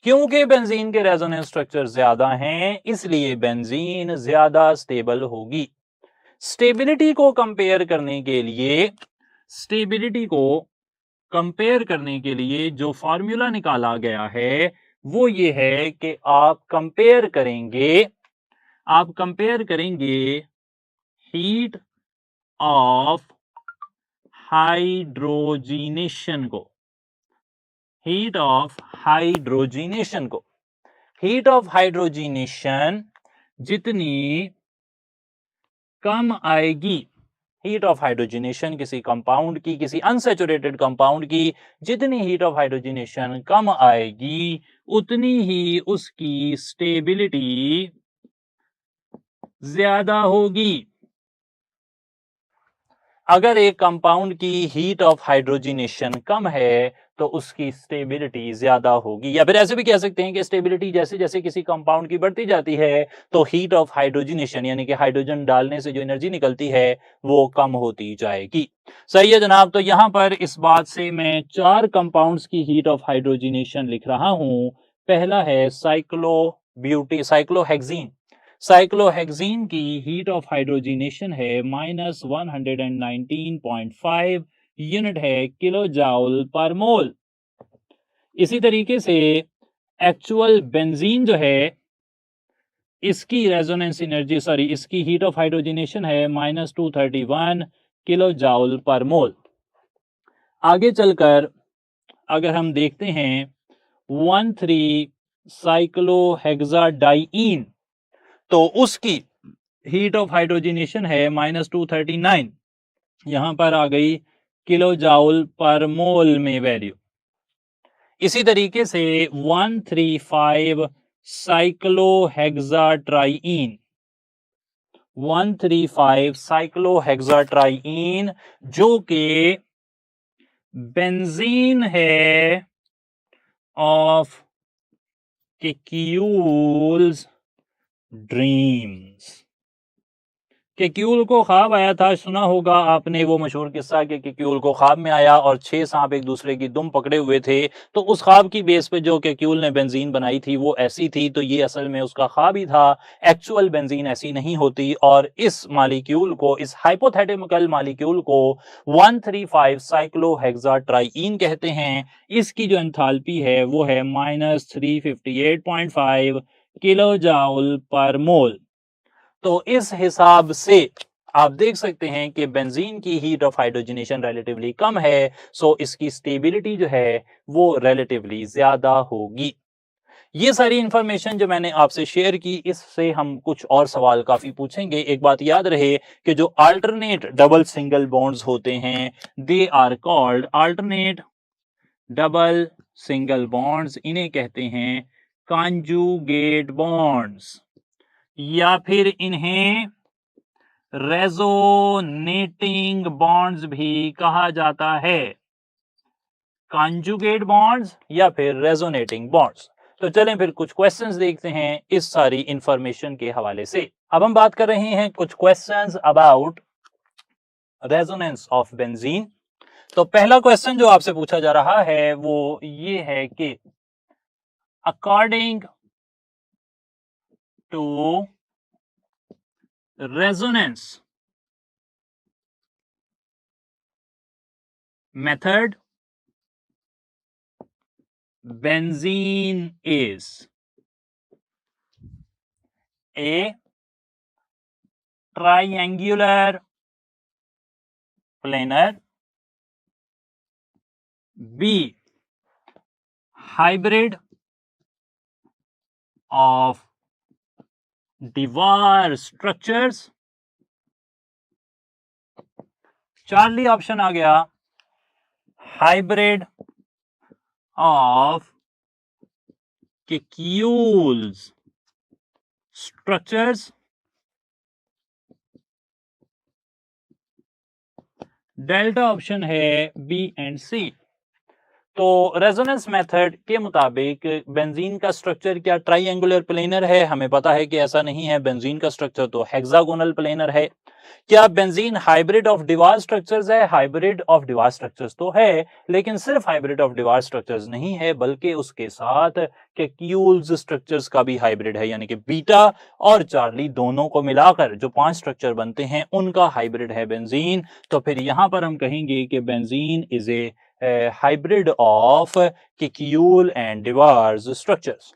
Speaker 1: क्योंकि बेंजीन के रेजोनेंस स्ट्रक्चर ज्यादा हैं, इसलिए बेंजीन ज्यादा स्टेबल होगी। स्टेबिलिटी को कंपेयर करने के लिए जो फॉर्मूला निकाला गया है वो ये है कि आप कंपेयर करेंगे हीट ऑफ हाइड्रोजिनेशन को। हीट ऑफ हाइड्रोजिनेशन जितनी कम आएगी, हीट ऑफ हाइड्रोजिनेशन किसी कंपाउंड की, किसी अनसैचुरेटेड कंपाउंड की जितनी हीट ऑफ हाइड्रोजिनेशन कम आएगी, उतनी ही उसकी स्टेबिलिटी ज्यादा होगी। अगर एक कंपाउंड की हीट ऑफ हाइड्रोजिनेशन कम है तो उसकी स्टेबिलिटी ज्यादा होगी। या फिर ऐसे भी कह सकते हैं कि स्टेबिलिटी जैसे जैसे किसी कंपाउंड की बढ़ती जाती है तो हीट ऑफ हाइड्रोजिनेशन यानी कि हाइड्रोजन डालने से जो एनर्जी निकलती है वो कम होती जाएगी। सही है जनाब। तो यहां पर इस बात से मैं 4 कंपाउंड्स की हीट ऑफ हाइड्रोजिनेशन लिख रहा हूं। पहला है साइक्लोहेक्सीन। साइक्लोहेक्सीन की हीट ऑफ हाइड्रोजिनेशन है -119.5 यूनिट है किलो जाउल पर मोल। इसी तरीके से एक्चुअल बेंजीन जो है इसकी इसकी हीट ऑफ हाइड्रोजिनेशन है -231 किलो जाउल पर मोल। आगे चलकर अगर हम देखते हैं 1,3 साइक्लोहेक्साडाइईन, तो उसकी हीट ऑफ हाइड्रोजिनेशन है -239, यहां पर आ गई किलो जाउल पर मोल में वैल्यू। इसी तरीके से 135 साइक्लोहेक्साट्राइईन, 135 साइक्लोहेक्साट्राइईन जो कि बेंजीन है ऑफ केक्यूल्स ड्रीम्स। केक्यूल को ख्वाब आया था, सुना होगा आपने वो मशहूर किस्सा कि केक्यूल को ख्वाब में आया और 6 सांप एक दूसरे की दुम पकड़े हुए थे। तो उस ख्वाब की बेस पे जो केक्यूल ने बेंजीन बनाई थी वो ऐसी थी, तो ये असल में उसका ख्वाब ही था। एक्चुअल बेंजीन ऐसी नहीं होती। और इस मालिक्यूल को, इस हाइपोथेटिकल मालिक्यूल को 135 साइक्लोहेक्साट्राइईन कहते हैं। इसकी जो एंथैल्पी है वो है -358.5 किलो जाउल पर मोल। तो इस हिसाब से आप देख सकते हैं कि बेंजीन की हीट ऑफ हाइड्रोजनेशन रिलेटिवली कम है, सो इसकी स्टेबिलिटी जो है वो रिलेटिवली ज्यादा होगी। ये सारी इंफॉर्मेशन जो मैंने आपसे शेयर की, इससे हम कुछ और सवाल काफी पूछेंगे। एक बात याद रहे कि जो अल्टरनेट डबल सिंगल बॉन्ड्स होते हैं, they are called alternate double single bonds, इन्हें कहते हैं कॉन्जुगेट बॉन्ड्स, या फिर इन्हें रेजोनेटिंग बॉन्ड्स भी कहा जाता है। कॉन्जुगेट बॉन्ड्स या फिर रेजोनेटिंग बॉन्ड्स। तो चलें फिर कुछ क्वेश्चंस देखते हैं इस सारी इंफॉर्मेशन के हवाले से। अब हम बात कर रहे हैं कुछ questions about resonance of benzene. तो पहला क्वेश्चन जो आपसे पूछा जा रहा है वो ये है कि according to resonance method benzene is A, triangular planar, B, hybrid of Dewar structures, Charlie option आ गया hybrid of Kekule's structures, delta option है बी एंड सी। तो रेजोनेंस मेथड के मुताबिक बेंजीन का स्ट्रक्चर क्या ट्राइएंगुलर प्लेनर है? हमें पता है कि ऐसा नहीं है, बेंजीन का स्ट्रक्चर तो हेक्सागोनल प्लेनर है। क्या बेंजीन हाइब्रिड ऑफ डिवार स्ट्रक्चर्स है? हाइब्रिड ऑफ डिवार स्ट्रक्चर्स तो है, लेकिन सिर्फ हाइब्रिड ऑफ डिवार स्ट्रक्चर्स नहीं है, बल्कि उसके साथ केक्यूल्स स्ट्रक्चर्स का भी हाइब्रिड है, यानी कि बीटा और चार्ली दोनों को मिलाकर जो 5 स्ट्रक्चर बनते हैं उनका हाइब्रिड है बेंजीन। तो फिर यहां पर हम कहेंगे कि benzene is a hybrid of Kekule and Dewar's structures.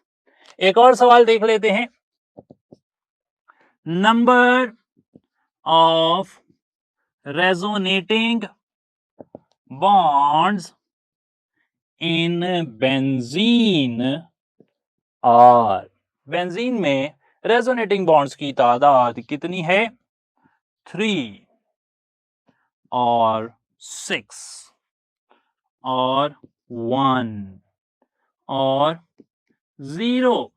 Speaker 1: एक और सवाल देख लेते हैं। Number of resonating bonds in benzene are, benzene में रेजोनेटिंग बॉन्ड्स की तादाद कितनी है? 3 और 6 और 1 और 0।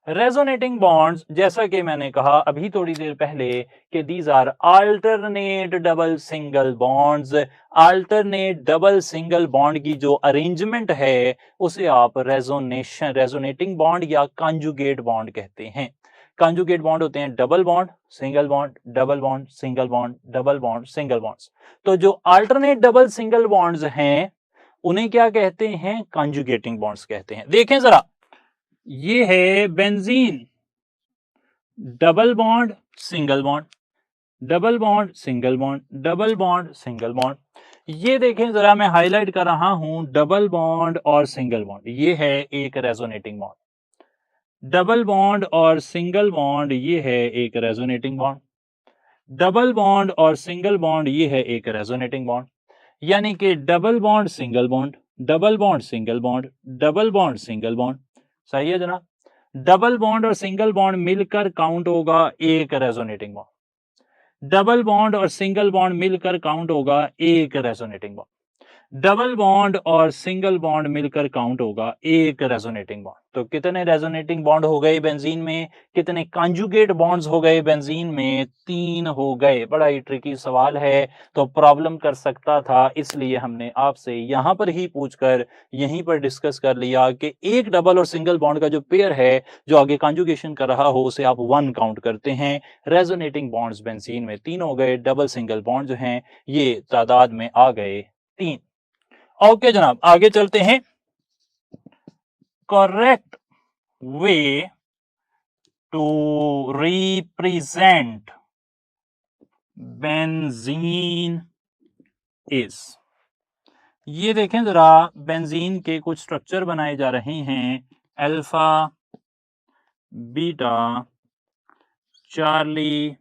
Speaker 1: रेजोनेटिंग बॉन्ड्स, जैसा कि मैंने कहा अभी थोड़ी देर पहले कि these are alternate double single bonds. Alternate double single bond की जो अरेंजमेंट है उसे आप रेजोनेटिंग बॉन्ड या कॉन्जुगेट बॉन्ड कहते हैं। कॉन्जुगेट बॉन्ड होते हैं double bond, single bond, double bond, single bond, double bond, single bonds. तो जो अल्टरनेट डबल सिंगल बॉन्ड्स हैं उन्हें क्या कहते हैं? कॉन्जुगेटिंग बॉन्ड्स कहते हैं। देखें जरा, ये है benzene, double bond single bond, double bond single bond, double bond single bond. ये देखें जरा, मैं हाईलाइट कर रहा हूं डबल बॉन्ड और सिंगल बॉन्ड, ये है एक रेजोनेटिंग बॉन्ड। डबल बॉन्ड और सिंगल बॉन्ड, ये है एक रेजोनेटिंग बॉन्ड। डबल बॉन्ड और सिंगल बॉन्ड, ये है एक रेजोनेटिंग बॉन्ड। यानी कि double bond single bond, double bond single bond, double bond single bond. सही है जनाब? डबल बॉन्ड और सिंगल बॉन्ड मिलकर काउंट होगा एक रेजोनेटिंग बॉन्ड। डबल बॉन्ड और सिंगल बॉन्ड मिलकर काउंट होगा एक रेजोनेटिंग बॉन्ड। डबल बॉन्ड और सिंगल बॉन्ड मिलकर काउंट होगा एक रेजोनेटिंग बॉन्ड। तो कितने रेजोनेटिंग बॉन्ड हो गए बेंजीन में? कितने कॉन्जुगेट बॉन्ड्स हो गए बेंजीन में? 3 हो गए। बड़ा ही ट्रिकी सवाल है, तो प्रॉब्लम कर सकता था, इसलिए हमने आपसे यहां पर ही पूछकर यहीं पर डिस्कस कर लिया कि एक डबल और सिंगल बॉन्ड का जो पेयर है जो आगे कॉन्जुगेशन कर रहा हो उसे आप 1 काउंट करते हैं। रेजोनेटिंग बॉन्ड्स बेंजीन में 3 हो गए, डबल सिंगल बॉन्ड जो हैं ये तादाद में आ गए 3। ओके जनाब, आगे चलते हैं। Correct way to represent benzene is, ये देखें जरा, बेंजीन के कुछ स्ट्रक्चर बनाए जा रहे हैं, alpha, beta, Charlie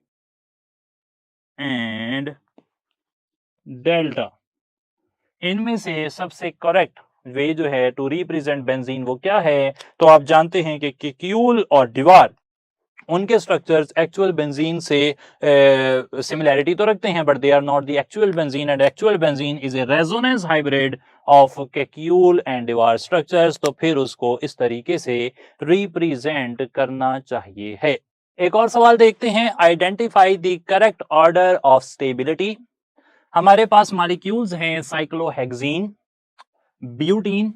Speaker 1: and delta. इनमें से सबसे करेक्ट वे जो है टू रिप्रेजेंट बेंजीन वो क्या है? तो आप जानते हैं कि केक्यूल और डिवार, उनके स्ट्रक्चर्स एक्चुअल बेंजीन से सिमिलैरिटी तो रखते हैं, but they are not the actual benzene, and actual benzene is a resonance hybrid of Kekule and Dewar structures, तो फिर उसको इस तरीके से रिप्रेजेंट करना चाहिए है। एक और सवाल देखते हैं, identify the correct order of stability. हमारे पास मॉलिक्यूल्स हैं साइक्लोहेक्सीन, ब्यूटीन,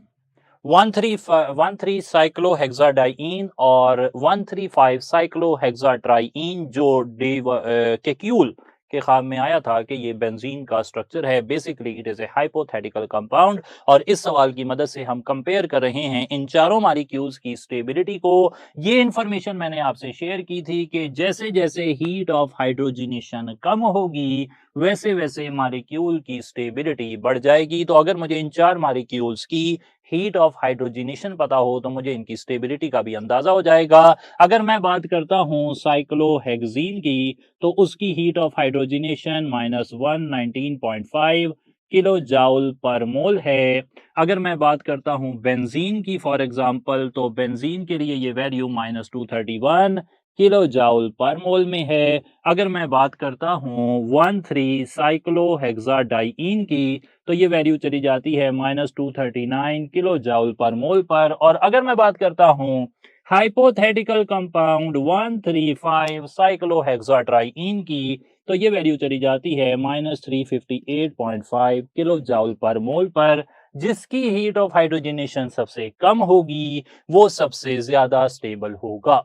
Speaker 1: 1,3 साइक्लोहेक्साडाइन और 135 साइक्लोहेक्साट्राइन जो केक्यूल के ख्वाब में आया था कि ये बेंजीन का स्ट्रक्चर है। Basically it is A hypothetical compound, और इस सवाल की मदद से हम कंपेयर कर रहे हैं इन चारों मॉलिक्यूल्स की स्टेबिलिटी को। ये इंफॉर्मेशन मैंने आपसे शेयर की थी कि जैसे जैसे हीट ऑफ हाइड्रोजनेशन कम होगी वैसे वैसे मॉलिक्यूल की स्टेबिलिटी बढ़ जाएगी। तो अगर मुझे इन चार मॉलिक्यूल्स की हीट ऑफ हाइड्रोजनेशन पता हो तो मुझे इनकी स्टेबिलिटी का भी अंदाजा हो जाएगा। अगर मैं बात करता हूं साइक्लोहेक्सीन की, तो उसकी heat of hydrogenation -119.5 kilo joule per mole है। अगर मैं बात करता हूं बेंजीन की फॉर एग्जांपल, तो बेंजीन के लिए ये वैल्यू -231 किलो जाउल पर मोल में है। अगर मैं बात करता हूं 1,3 साइक्लोहेक्साडाइन की, तो ये वैल्यू चली जाती है -239 किलो जाउल पर मोल पर। और अगर मैं बात करता हूं हाइपोथेटिकल कंपाउंड 135 साइक्लोहेक्साट्राइन की, तो ये वैल्यू चली जाती है -358.5 किलो जाउल पर मोल पर। जिसकी हीट ऑफ हाइड्रोजनेशन सबसे कम होगी वो सबसे ज्यादा स्टेबल होगा।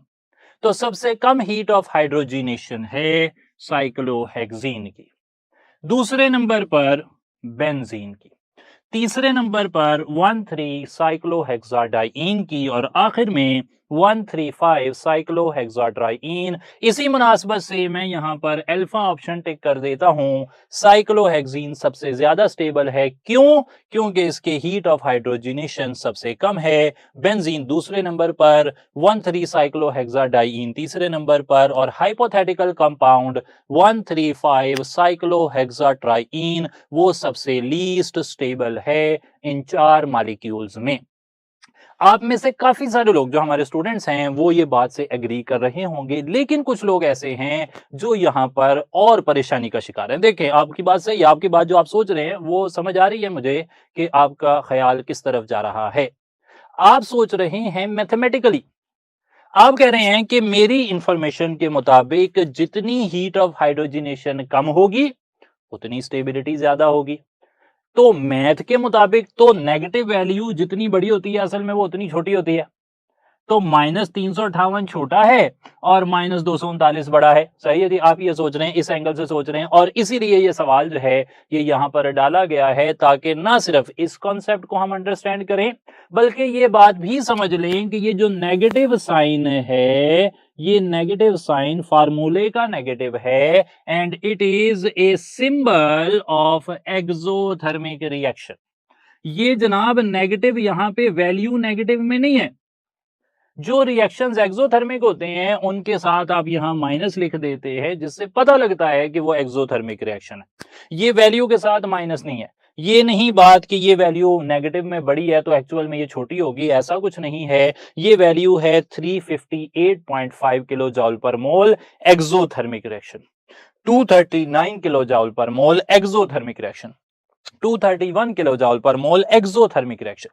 Speaker 1: तो सबसे कम हीट ऑफ हाइड्रोजनेशन है साइक्लोहेक्सीन की, दूसरे नंबर पर बेंजीन की, तीसरे नंबर पर 1,3 साइक्लोहेक्साडाइन की, और आखिर में 135 साइक्लोहेक्साट्राइन। इसी मुनासबत से मैं यहां पर अल्फा ऑप्शन टिक कर देता हूं। साइक्लोहेक्सीन सबसे ज्यादा स्टेबल है, क्यों? क्योंकि इसके हीट ऑफ हाइड्रोजनेशन सबसे कम है। बेंजीन दूसरे नंबर पर, 1,3 साइक्लोहेक्साडाइन तीसरे नंबर पर, और हाइपोथेटिकल कंपाउंड 135 साइक्लोहेक्साट्राइन वो सबसे लीस्ट स्टेबल है इन चार मॉलिक्यूल्स में। आप में से काफी सारे लोग जो हमारे स्टूडेंट्स हैं वो ये बात से एग्री कर रहे होंगे, लेकिन कुछ लोग ऐसे हैं जो यहां पर और परेशानी का शिकार हैं। देखें, आपकी बात सही है, आपकी बात जो आप सोच रहे हैं वो समझ आ रही है मुझे कि आपका ख्याल किस तरफ जा रहा है। आप सोच रहे हैं मैथमेटिकली, आप कह रहे हैं कि मेरी इंफॉर्मेशन के मुताबिक जितनी हीट ऑफ हाइड्रोजनेशन कम होगी उतनी स्टेबिलिटी ज्यादा होगी। तो मैथ के मुताबिक तो नेगेटिव वैल्यू जितनी बड़ी होती है असल में वो उतनी छोटी होती है। तो -358 छोटा है और -239 बड़ा है। सही है जी, आप ये सोच रहे हैं, इस एंगल से सोच रहे हैं, और इसीलिए ये सवाल जो है ये यहां पर डाला गया है ताकि ना सिर्फ इस कॉन्सेप्ट को हम अंडरस्टैंड करें बल्कि ये बात भी समझ लें कि ये जो नेगेटिव साइन है ये नेगेटिव साइन फार्मूले का नेगेटिव है and it is a symbol of exothermic reaction. ये जनाब नेगेटिव यहां पे वैल्यू नेगेटिव में नहीं है। जो रिएक्शंस एक्सोथर्मिक होते हैं उनके साथ आप यहां माइनस लिख देते हैं जिससे पता लगता है कि वो एक्सोथर्मिक रिएक्शन है। ये वैल्यू के साथ माइनस नहीं है। ये नहीं बात कि ये वैल्यू नेगेटिव में बड़ी है तो एक्चुअल में ये छोटी होगी, ऐसा कुछ नहीं है। ये वैल्यू है 358.5 किलो जॉल पर मोल एक्सोथर्मिक रिएक्शन, 239 किलो जॉल पर मोल एक्सोथर्मिक रिएक्शन, 231 किलो जॉल पर मोल एक्सोथर्मिक रिएक्शन,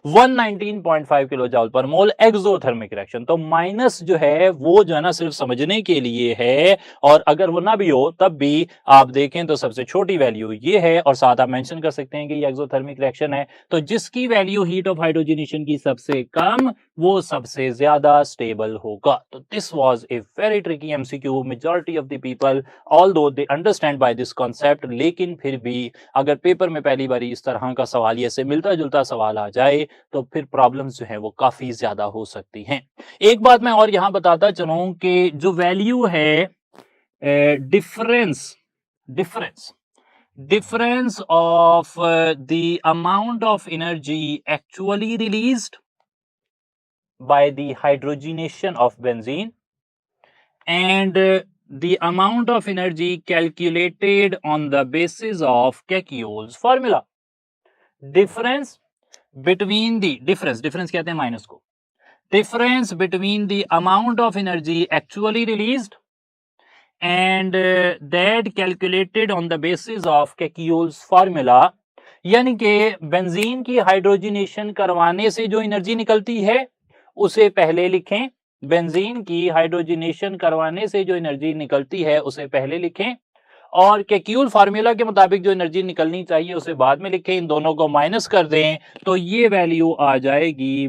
Speaker 1: 119.5 किलो जॉल पर मोल एक्सोथर्मिक रिएक्शन। तो माइनस जो है वो जो है ना सिर्फ समझने के लिए है, और अगर वो ना भी हो तब भी आप देखें तो सबसे छोटी वैल्यू ये है, और साथ आप मेंशन कर सकते हैं कि ये एक्सोथर्मिक रिएक्शन है। तो जिसकी वैल्यू हीट ऑफ हाइड्रोजनेशन की सबसे कम वो सबसे ज्यादा स्टेबल होगा। तो this was a very tricky MCQ. Majority of the people although they understand by this concept, लेकिन फिर भी अगर पेपर में पहली बार इस तरह का सवाल या से मिलता जुलता सवाल आ जाए तो फिर प्रॉब्लम्स जो है वो काफी ज्यादा हो सकती हैं। एक बात मैं और यहां बताता चलूं कि जो वैल्यू है difference difference difference of the amount of energy actually released by the hydrogenation of benzene and the amount of energy calculated on the basis of Kekio's formula. Difference between the difference कहते हैं minus को, difference between the amount of energy actually released and that calculated on the basis of Kekio's formula, यानी कि benzene की hydrogenation करवाने से जो energy निकलती है उसे पहले लिखें। बेंजीन की हाइड्रोजनेशन करवाने से जो एनर्जी निकलती है उसे पहले लिखें और केक्यूल फार्मूला के मुताबिक जो एनर्जी निकलनी चाहिए उसे बाद में लिखें। इन दोनों को माइनस कर दें तो ये वैल्यू आ जाएगी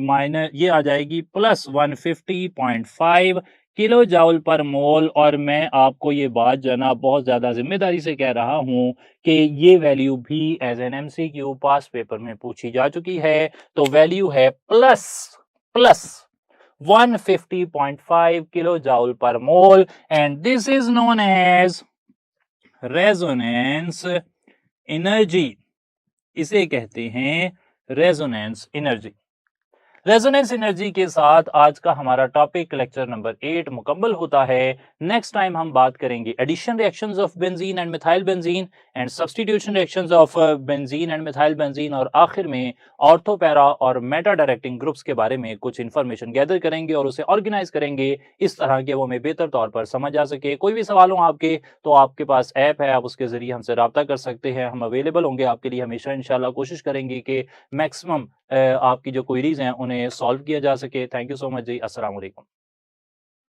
Speaker 1: प्लस 150.5 किलो जाउल पर मोल। और मैं आपको ये बात जनाब बहुत ज्यादा जिम्मेदारी से कह रहा हूं कि ये वैल्यू भी as an MCQ past paper में पूछी जा चुकी है। तो वैल्यू है plus 150.5 kilo joule per mole and this is known as resonance energy. इसे कहते हैं रेजोनेंस एनर्जी। रेजोनेंस एनर्जी के साथ आज का हमारा टॉपिक लेक्चर नंबर 8 मुकम्मल होता है। नेक्स्ट टाइम हम बात करेंगे addition reactions of benzene and methyl benzene and substitution reactions of benzene and methyl benzene, और आखिर में ऑर्थो पैरा और मेटा डायरेक्टिंग ग्रुप्स के बारे में कुछ इंफॉर्मेशन गैदर करेंगे और उसे ऑर्गेनाइज करेंगे इस तरह के वो हमें बेहतर तौर पर समझ आ सके। कोई भी सवाल हो आपके तो आपके पास ऐप है, आप उसके जरिए हमसे रब्ता कर सकते हैं। हम अवेलेबल होंगे आपके लिए हमेशा। इंशाल्लाह कोशिश करेंगे कि मैक्सिमम आपकी जो क्वेरीज हैं उन्हें सॉल्व किया जा सके। थैंक यू सो मच जी। अस्सलाम वालेकुम।